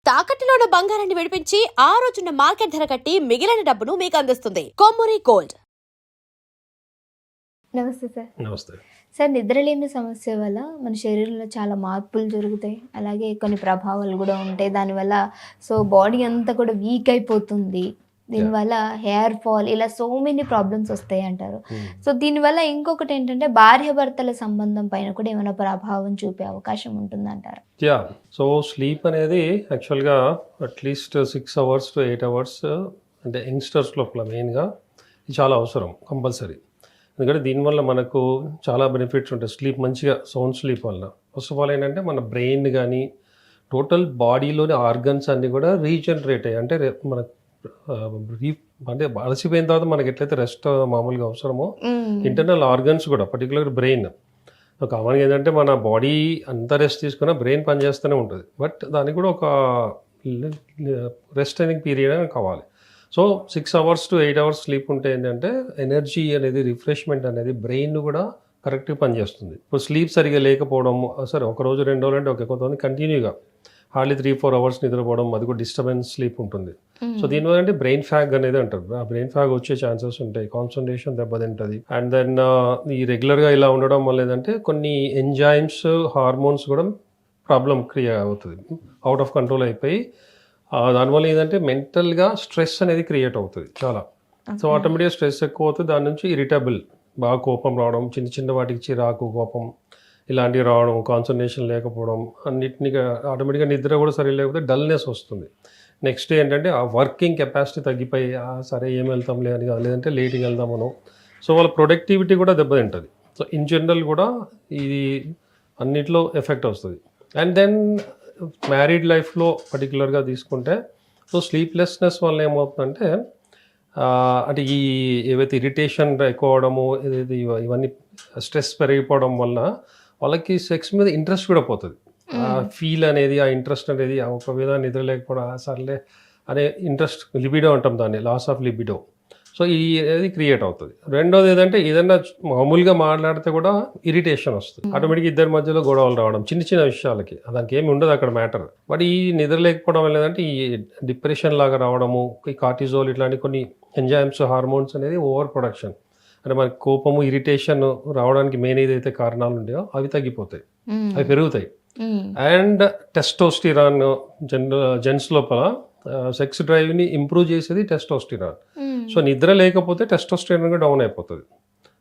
తాకట్టులో ఉన్న బంగారాన్ని విడిపించి ఆ రోజున్న మార్కెట్ ధర కట్టి మిగిలిన డబ్బును మీకు అందిస్తుంది కొమ్మూరి గోల్డ్. నమస్తే సార్. నమస్తే. సార్, నిద్రలేమి సమస్య వల్ల మన శరీరంలో చాలా మార్పులు జరుగుతాయి. అలాగే కొన్ని ప్రభావాలు కూడా ఉంటాయి దానివల్ల. సో బాడీ అంతా కూడా వీక్ అయిపోతుంది. దీనివల్ల హెయిర్ ఫాల్, ఇలా సో మెనీ ప్రాబ్లమ్స్ వస్తాయి అంటారు. సో దీనివల్ల ఇంకొకటి ఏంటంటే భార్యాభర్తల సంబంధం పైన కూడా ఏమైనా ప్రభావం చూపే అవకాశం ఉంటుందంటారు. సో స్లీప్ అనేది యాక్చువల్గా అట్లీస్ట్ 6 hours to 8 hours అంటే యంగ్స్టర్స్ లోపల మెయిన్గా ఇది చాలా అవసరం, కంపల్సరీ. ఎందుకంటే దీనివల్ల మనకు చాలా బెనిఫిట్స్ ఉంటాయి. స్లీప్ మంచిగా సౌండ్ స్లీప్ వల్ల ఫస్ట్ ఆఫ్ ఆల్ ఏంటంటే మన బ్రెయిన్ కానీ టోటల్ బాడీలోని ఆర్గన్స్ అన్నీ కూడా రీజనరేట్ అయ్యాయి. అంటే మన అంటే అలసిపోయిన తర్వాత మనకి ఎట్లయితే రెస్ట్ మామూలుగా అవసరమో ఇంటర్నల్ ఆర్గన్స్ కూడా పర్టికులర్ బ్రెయిన్ కామన్గా ఏంటంటే మన బాడీ అంతా రెస్ట్ తీసుకున్న బ్రెయిన్ పనిచేస్తూనే ఉంటుంది. బట్ దానికి కూడా ఒక రెస్ట్ అనేది పీరియడ్ అనేది కావాలి. So 6 hours to 8 hours sleep ఉంటే ఏంటంటే ఎనర్జీ అనేది రిఫ్రెష్మెంట్ అనేది బ్రెయిన్ కూడా కరెక్ట్గా పనిచేస్తుంది. ఇప్పుడు స్లీప్ సరిగా లేకపోవడం, సరే ఒక రోజు 2 రోజులు అంటే కొంతమంది కంటిన్యూగా హార్డ్లీ 3-4 hours నిద్రపోవడం, అది కూడా డిస్టర్బెన్స్ స్లీప్ ఉంటుంది. సో దీనివల్ల అంటే బ్రెయిన్ ఫ్యాగ్ అనేది అంటారు. ఆ బ్రెయిన్ ఫ్యాగ్ వచ్చే ఛాన్సెస్ ఉంటాయి, కాన్సన్ట్రేషన్ దెబ్బతింటుంది. అండ్ దెన్ ఈ రెగ్యులర్గా ఇలా ఉండడం వల్ల ఏంటంటే కొన్ని ఎంజైమ్స్, హార్మోన్స్ కూడా ప్రాబ్లం క్రియేట్ అవుతుంది, అవుట్ ఆఫ్ కంట్రోల్ అయిపోయి దానివల్ల ఏంటంటే మెంటల్గా స్ట్రెస్ అనేది క్రియేట్ అవుతుంది చాలా. సో ఆటోమేటిక్గా స్ట్రెస్ ఎక్కువ అవుతుంది, దాని నుంచి ఇరిటబుల్, బాగా కోపం రావడం, చిన్న చిన్న వాటికి చిరాకు, కోపం ఇలాంటివి రావడం, కాన్సన్ట్రేషన్ లేకపోవడం, అన్నిటినీ ఆటోమేటిక్గా నిద్ర కూడా సరిగ్గా లేకపోతే డల్నెస్ వస్తుంది. నెక్స్ట్ ఏంటంటే ఆ వర్కింగ్ కెపాసిటీ తగ్గిపోయి సరే ఏం వెళ్తాంలే అని, లేదంటే లేట్గా వెళ్దామను. సో వాళ్ళ ప్రొడక్టివిటీ కూడా దెబ్బతింటుంది. సో ఇన్ జనరల్ కూడా ఇది అన్నిట్లో ఎఫెక్ట్ వస్తుంది. అండ్ దెన్ మ్యారీడ్ లైఫ్లో పర్టికులర్గా తీసుకుంటే సో స్లీప్లెస్నెస్ వల్ల ఏమవుతుందంటే అంటే ఈ ఏవైతే ఇరిటేషన్ ఎక్కువ అవడము, ఏదైతే ఇవన్నీ స్ట్రెస్ పెరిగిపోవడం వల్ల వాళ్ళకి సెక్స్ మీద ఇంట్రెస్ట్ కూడా పోతుంది. ఫీల్ అనేది, ఆ ఇంట్రెస్ట్ అనేది ఒక విధంగా నిద్ర లేకపోవడం, సర్లే అనే ఇంట్రెస్ట్, లిబిడో అంటాం దాన్ని, లాస్ ఆఫ్ లిబిడో. సో ఇది అనేది క్రియేట్ అవుతుంది. రెండోది ఏదంటే ఏదన్నా మామూలుగా మాట్లాడితే కూడా ఇరిటేషన్ వస్తుంది. ఆటోమేటిక్గా ఇద్దరి మధ్యలో గొడవలు రావడం చిన్న చిన్న విషయాలకి, దానికి ఏమి ఉండదు అక్కడ మ్యాటర్. బట్ ఈ నిద్ర లేకపోవడం వల్ల ఏంటంటే ఈ డిప్రెషన్ లాగా రావడము, ఈ కార్టిజోల్ ఇట్లాంటి కొన్ని ఎంజైమ్స్, హార్మోన్స్ అనేది ఓవర్ ప్రొడక్షన్, అంటే మనకి కోపము, ఇరిటేషన్ రావడానికి మెయిన్ ఏదైతే కారణాలు ఉంటాయో అవి తగ్గిపోతాయి, అవి పెరుగుతాయి. అండ్ టెస్టోస్టిరాన్ జెంట్స్ లోపల సెక్స్ డ్రైవ్ని ఇంప్రూవ్ చేసేది టెస్టోస్టిరాన్. సో నిద్ర లేకపోతే టెస్టోస్టిరాన్ కూడా డౌన్ అయిపోతుంది.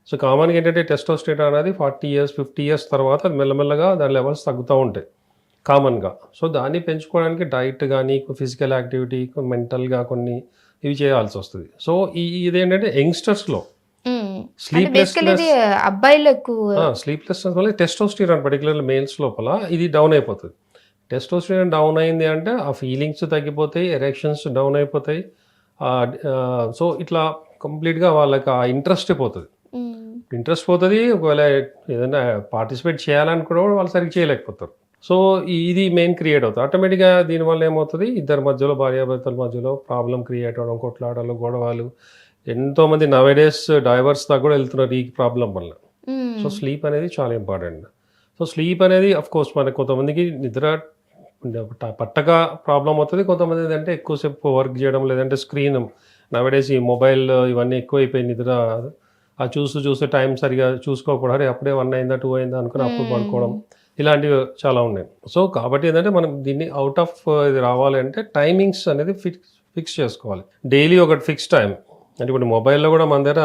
సో కామన్గా ఏంటంటే టెస్టోస్టిరాన్ అనేది 40 years 50 years తర్వాత అది మెల్లమెల్లగా దాని లెవెల్స్ తగ్గుతూ ఉంటాయి కామన్గా. సో దాన్ని పెంచుకోవడానికి డైట్ కానీ, ఫిజికల్ యాక్టివిటీ, మెంటల్గా కొన్ని ఇవి చేయాల్సి వస్తుంది. సో ఇదేంటంటే యంగ్స్టర్స్లో స్లీప్లెస్నెస్ వల్ల టెస్టోస్టిరాన్ పర్టికులర్ మేల్స్ లోపల ఇది డౌన్ అయిపోతుంది. టెస్టోస్టిరాన్ డౌన్ అయింది అంటే ఆ ఫీలింగ్స్ తగ్గిపోతాయి, ఎరెక్షన్స్ డౌన్ అయిపోతాయి. సో ఇట్లా కంప్లీట్గా వాళ్ళకి ఆ ఇంట్రెస్ట్ పోతుంది. ఒకవేళ ఏదైనా పార్టిసిపేట్ చేయాలనుకున్నా కూడా వాళ్ళు సరిగ్గా చేయలేకపోతారు. సో ఇది మెయిన్ క్రియేట్ అవుతుంది. ఆటోమేటిక్గా దీనివల్ల ఏమవుతుంది, ఇద్దరి మధ్యలో, భార్యాభర్తల మధ్యలో ప్రాబ్లం క్రియేట్ అవ్వడం, కొట్లాటలు, గొడవలు. ఎంతోమంది నవేడేస్ డైవర్స్ దాకా కూడా వెళ్తున్నారు ఈ ప్రాబ్లం వల్ల. సో స్లీప్ అనేది చాలా ఇంపార్టెంట్. సో స్లీప్ అనేది అఫ్ కోర్స్ మనకు కొంతమందికి నిద్ర పట్టక ప్రాబ్లం అవుతుంది, కొంతమంది ఏంటంటే ఎక్కువసేపు వర్క్ చేయడం, లేదంటే స్క్రీన్ నవేడేస్ ఈ మొబైల్ ఇవన్నీ ఎక్కువైపోయి నిద్ర చూస్తూ టైం సరిగా చూసుకోకపోవడం, అరే అప్పుడే 1 అయిందా 2 అయిందా అనుకుని అప్పుడు పడుకోవడం, ఇలాంటివి చాలా ఉన్నాయి. సో కాబట్టి ఏంటంటే మనం దీన్ని అవుట్ ఆఫ్ ఇది రావాలంటే టైమింగ్స్ అనేది ఫిక్స్ చేసుకోవాలి. డైలీ ఒకటి ఫిక్స్ టైం. అంటే ఇప్పుడు మొబైల్లో కూడా మన దగ్గర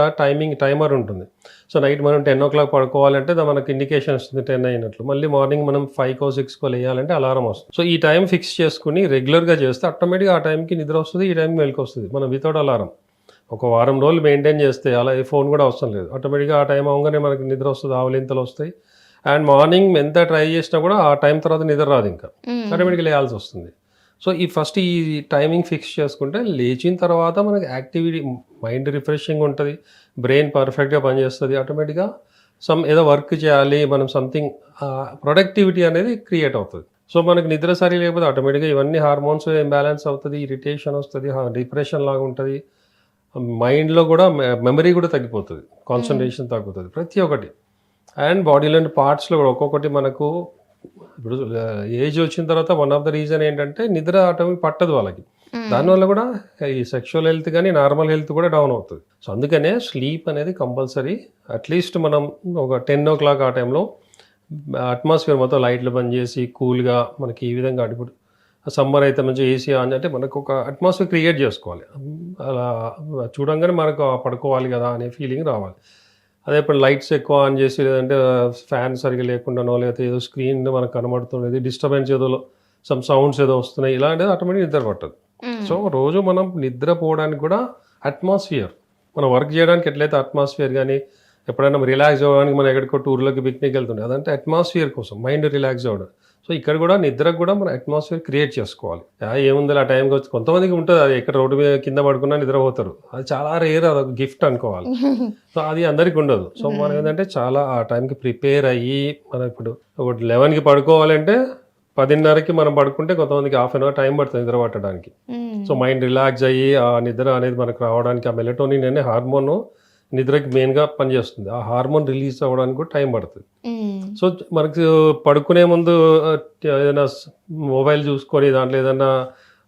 టైమర్ ఉంటుంది. సో నైట్ మనం 10 o'clock పడుకోవాలంటే మనకి ఇండికేషన్ వస్తుంది 10 అయినట్లు. మళ్ళీ మార్నింగ్ మనం 5 or 6 వేయాలంటే అలారం వస్తుంది. సో ఈ టైం ఫిక్స్ చేసుకుని రెగ్యులర్గా చేస్తే ఆటోమేటిక్గా ఆ టైంకి నిద్ర వస్తుంది, ఈ టైంకి మెలకు వస్తుంది మనం వితౌట్ అలారం. ఒక వారం రోజులు మెయింటైన్ చేస్తే అలా ఫోన్ కూడా అవసరం లేదు, ఆటోమేటిక్గా ఆ టైం అవగానే మనకి నిద్ర వస్తుంది, ఆవలింతలు వస్తాయి. అండ్ మార్నింగ్ ఎంత ట్రై చేసినా కూడా ఆ టైం తర్వాత నిద్ర రాదు, ఇంకా ఆటోమేటిక్గా లేయాల్సి వస్తుంది. సో ఈ టైమింగ్ ఫిక్స్ చేసుకుంటే లేచిన తర్వాత మనకి యాక్టివిటీ, మైండ్ రిఫ్రెషింగ్ ఉంటుంది, బ్రెయిన్ పర్ఫెక్ట్గా పనిచేస్తుంది. ఆటోమేటిక్గా ఏదో వర్క్ చేయాలి మనం, సంథింగ్ ప్రొడక్టివిటీ అనేది క్రియేట్ అవుతుంది. సో మనకి నిద్ర సరి లేకపోతే ఆటోమేటిక్గా ఇవన్నీ హార్మోన్స్ ఇంబ్యాలెన్స్ అవుతుంది, ఇరిటేషన్ వస్తుంది, డిప్రెషన్ లాగా ఉంటుంది. మైండ్లో కూడా మెమరీ కూడా తగ్గిపోతుంది, కాన్సన్ట్రేషన్ తగ్గుతుంది, ప్రతి ఒక్కటి. అండ్ బాడీలోని పార్ట్స్లో కూడా ఒక్కొక్కటి మనకు ఇప్పుడు ఏజ్ వచ్చిన తర్వాత వన్ ఆఫ్ ద రీజన్ ఏంటంటే నిద్ర ఆటోమేటిక్ పట్టదు వాళ్ళకి. దానివల్ల కూడా ఈ సెక్షువల్ హెల్త్ కానీ నార్మల్ హెల్త్ కూడా డౌన్ అవుతుంది. సో అందుకనే స్లీప్ అనేది కంపల్సరీ. అట్లీస్ట్ మనం ఒక 10 o'clock ఆ టైంలో అట్మాస్ఫియర్ మొత్తం లైట్లు బంద్ చేసి కూల్గా మనకి ఈ విధంగా ఇప్పుడు సమ్మర్ అయితే మంచిగా ఏసీ ఆన్ అంటే మనకు ఒక అట్మాస్ఫియర్ క్రియేట్ చేసుకోవాలి. అలా చూడంగానే మనకు పడుకోవాలి కదా అనే ఫీలింగ్ రావాలి. అదే ఇప్పుడు లైట్స్ ఎక్కువ ఆన్ చేసి లేదంటే ఫ్యాన్ సరిగా లేకుండానో లేకపోతే ఏదో స్క్రీన్ మనకు కనబడుతున్నది డిస్టర్బెన్స్ ఏదో సమ్ సౌండ్స్ ఏదో వస్తున్నాయి ఇలాంటిది ఆటోమేటిక్ నిద్ర పట్టదు. సో రోజు మనం నిద్రపోవడానికి కూడా అట్మాస్ఫియర్ మనం వర్క్ చేయడానికి ఎట్లయితే అట్మాస్ఫియర్ కానీ ఎప్పుడైనా రిలాక్స్ అవ్వడానికి మనం ఎక్కడికో టూర్లోకి పిక్నిక్ వెళ్తుండే అదంటే అట్మాస్ఫియర్ కోసం మైండ్ రిలాక్స్ అవ్వడం. సో ఇక్కడ కూడా నిద్రకు కూడా మనం అట్మాస్ఫియర్ క్రియేట్ చేసుకోవాలి. ఏముంది ఆ టైంకి వచ్చి కొంతమందికి ఉంటుంది అది ఎక్కడ రోడ్డు మీద కింద పడుకున్నా నిద్రపోతారు. అది చాలా రేర్, అదొక గిఫ్ట్ అనుకోవాలి. సో అది అందరికి ఉండదు. సో మనం ఏంటంటే చాలా ఆ టైంకి ప్రిపేర్ అయ్యి మనం ఇప్పుడు ఒక 11కి పడుకోవాలంటే 10:30కి మనం పడుకుంటే కొంతమందికి హాఫ్ అన్ అవర్ టైం పడుతుంది నిద్ర పట్టడానికి. సో మైండ్ రిలాక్స్ అయ్యి ఆ నిద్ర అనేది మనకు రావడానికి ఆ మెలటోనిన్ అనే హార్మోన్ నిద్రకి మెయిన్గా పనిచేస్తుంది. ఆ హార్మోన్ రిలీజ్ అవ్వడానికి కూడా టైం పడుతుంది. సో మనకు పడుకునే ముందు ఏదైనా మొబైల్ చూసుకొని దాంట్లో ఏదైనా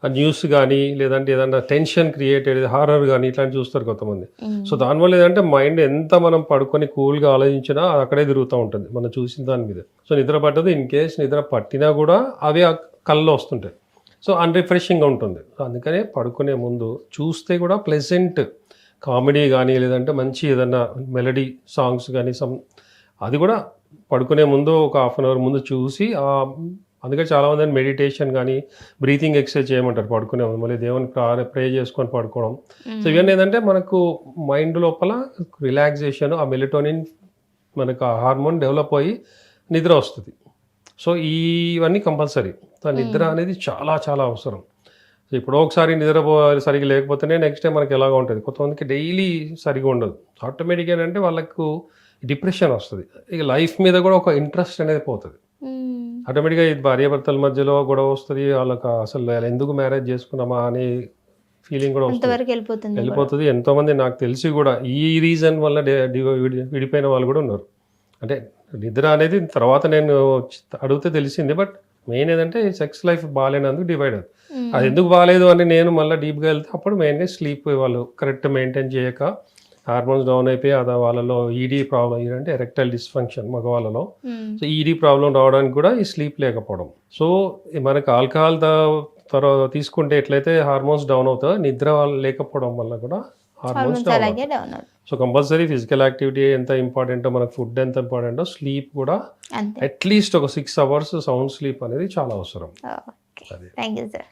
న్యూస్ కానీ లేదంటే ఏదైనా టెన్షన్ క్రియేటెడ్ హారర్ కానీ ఇట్లాంటి చూస్తారు కొంతమంది. సో దానివల్ల ఏంటంటే మైండ్ ఎంత మనం పడుకొని కూల్గా ఆలోచించినా అక్కడే తిరుగుతూ ఉంటుంది మనం చూసిన దాని మీద. సో నిద్ర పట్టదు. ఇన్ కేస్ నిద్ర పట్టినా కూడా అవి ఆ కళ్ళలో వస్తుంటాయి. సో అన్రిఫ్రెషింగ్గా ఉంటుంది. అందుకనే పడుకునే ముందు చూస్తే కూడా ప్లెజెంట్ కామెడీ కానీ లేదంటే మంచి ఏదన్నా మెలడీ సాంగ్స్ కానీ అది కూడా పడుకునే ముందు ఒక హాఫ్ అన్ అవర్ ముందు చూసి అందుకే చాలామంది మెడిటేషన్ కానీ బ్రీతింగ్ ఎక్సర్సైజ్ చేయమంటారు పడుకునే ముందు. మళ్ళీ దేవుని ప్రే చేసుకొని పడుకోవడం. సో ఇవన్నీ ఏంటంటే మనకు మైండ్ లోపల రిలాక్సేషన్ ఆ మెలటోనిన్ మనకు ఆ హార్మోన్ డెవలప్ అయ్యి నిద్ర వస్తుంది. సో ఇవన్నీ కంపల్సరీ. నిద్ర అనేది చాలా చాలా అవసరం. సో ఇప్పుడు ఒకసారి నిద్ర సరిగ్గా లేకపోతేనే నెక్స్ట్ టైం మనకి ఎలాగ ఉంటుంది. కొంతమందికి డైలీ సరిగా ఉండదు. ఆటోమేటిక్గా ఏంటంటే వాళ్ళకు డిప్రెషన్ వస్తుంది. ఇక లైఫ్ మీద కూడా ఒక ఇంట్రెస్ట్ అనేది పోతుంది. ఆటోమేటిక్గా ఇది భార్యాభర్తల మధ్యలో గొడవ వస్తుంది. వాళ్ళకి అసలు ఎందుకు మ్యారేజ్ చేసుకున్నామా అనే ఫీలింగ్ కూడా వెళ్ళిపోతుంది. ఎంతోమంది నాకు తెలిసి కూడా ఈ రీజన్ వల్ల విడిపోయిన వాళ్ళు కూడా ఉన్నారు. అంటే నిద్ర అనేది తర్వాత నేను అడిగితే తెలిసింది. బట్ మెయిన్ ఏంటంటే సెక్స్ లైఫ్ బాగాలేనందుకు డివైడ్ అవుతుంది. అది ఎందుకు బాగాలేదు అని నేను మళ్ళీ డీప్గా వెళ్తే అప్పుడు మెయిన్గా స్లీప్ వాళ్ళు కరెక్ట్ మెయింటైన్ చేయక హార్మోన్స్ డౌన్ అయిపోయి అది వాళ్ళలో ఈడీ ప్రాబ్లం అంటే ఎరెక్టైల్ డిస్ఫంక్షన్ మగవాళ్ళలో. సో ఈడీ ప్రాబ్లం రావడానికి కూడా ఈ స్లీప్ లేకపోవడం. సో మనకు ఆల్కహాల్ తర్వాత తీసుకుంటే ఎట్లయితే హార్మోన్స్ డౌన్ అవుతుందో నిద్ర లేకపోవడం వల్ల కూడా hormones down. So compulsory physical activity ఎంత ఇంపార్టెంటో మనకు ఫుడ్ ఎంత ఇంపార్టెంటో స్లీప్ కూడా అట్లీస్ట్ ఒక 6 hours సౌండ్ స్లీప్ అనేది చాలా అవసరం. Thank you sir.